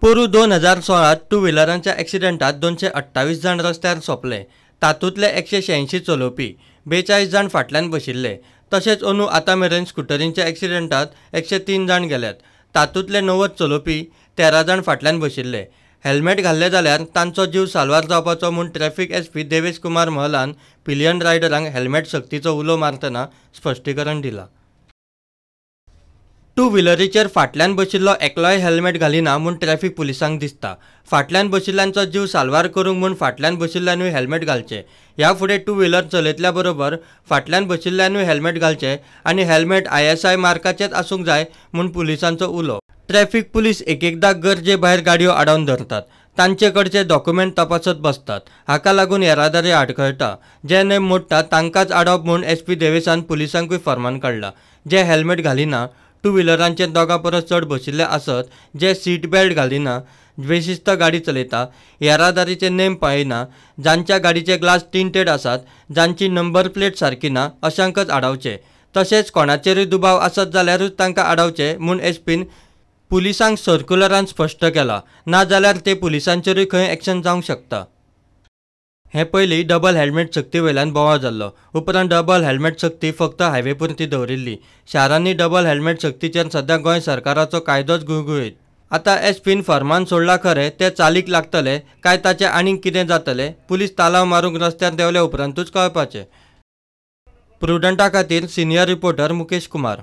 पोरू 2016 to व्हिलरांच्या ॲक्सिडेंटात 228 जण रस्त्यार सोंपले। तातूंतले 186 चलोवपी, 42 जण फाटल्यान बशिल्ले। तशेंच अंदू आतां मेरेन स्कुटरींच्या ॲक्सिडेंटात 103 जण गेल्यात। तातूंतले 90 चलोवपी, 13 जण फाटल्यान बशिल्ले। हेल्मेट घाल्ले जाल्यार तांचो जीव साल्वार जावपाचो म्हूण ट्रॅफिक एसपी देवेश कुमार महलान पिलियन रायडरांक हेल्मेट सक्तीचो उलो मारतना स्पश्टीकरण दिलां। टू व्हिलरीचेर फाटल्यान बशिल्लो एकलोय हेल्मेट घालिना म्हूण ट्रॅफिक पुलिसांक दिसता। फाटल्यान बशिल्ल्यांचो जीव साल्वार करूंक म्हूण फाटल्यान बशिल्ल्यांनूय हेल्मेट घालचें। ह्या फुडें टू व्हिलर चलयतल्या बरोबर फाटल्यान बशिल्ल्यांनूय हेल्मेट घालचें आनी हेल्मेट ISI मार्काचेच आसूंक जाय म्हूण पुलिसांचो उलो। ट्रॅफिक पुलीस एकएकदां गरजे भायर गाडयो आडावन धरतात, तांचे कडचे डॉक्युमेंट तपासत बसतात। हाका लागून येरादारी आडखळटा। जे नेम मोडटात तांकांच आडोवप म्हूण एसपी देवेशान पुलिसांकूय फर्मान काडलां। जे हेल्मेट घालिना, टू व्हिलरांचेर दोगां परस चड बशिल्ले आसत, जे सीट बेल्ट घालिना, बेशिस्त गाडी चलयता, येरादारीचे नेम पाळिना, जांच्या गाडीचे ग्लास टिंटेड आसात, जांची नंबर प्लेट सारकी ना अशांकच आडावचे। तशेंच कोणाचेरूय दुबाव आसत जाल्यारूच तांकां आडावचे म्हूण एसपीन पुलिसांक सर्क्युलरान स्पश्ट केलां। ना जाल्यार ते पुलिसांचेरूय खंय एक्शन जावंक शकता। हे पयलीं डबल हेल्मेट सक्ती वयल्यान बोवाळ जाल्लो। उपरांत डबल हेल्मेट सक्ती फक्त हायवे पुरती दवरिल्ली। शारांनी डबल हेल्मेट सक्तीचेर सध्या गोंय सरकाराचो कायदोच गुळगुळीत। आतां एसपीन फर्मान सोडलां खरें, तें चालीक लागतलें काय ताचें आनीक कितें जातलें, पुलीस तालाव मारूंक रस्त्यार देवले उपरांतूच कळपाचें। प्रुडंटा खातीर सिनियर रिपोर्टर मुकेश कुमार।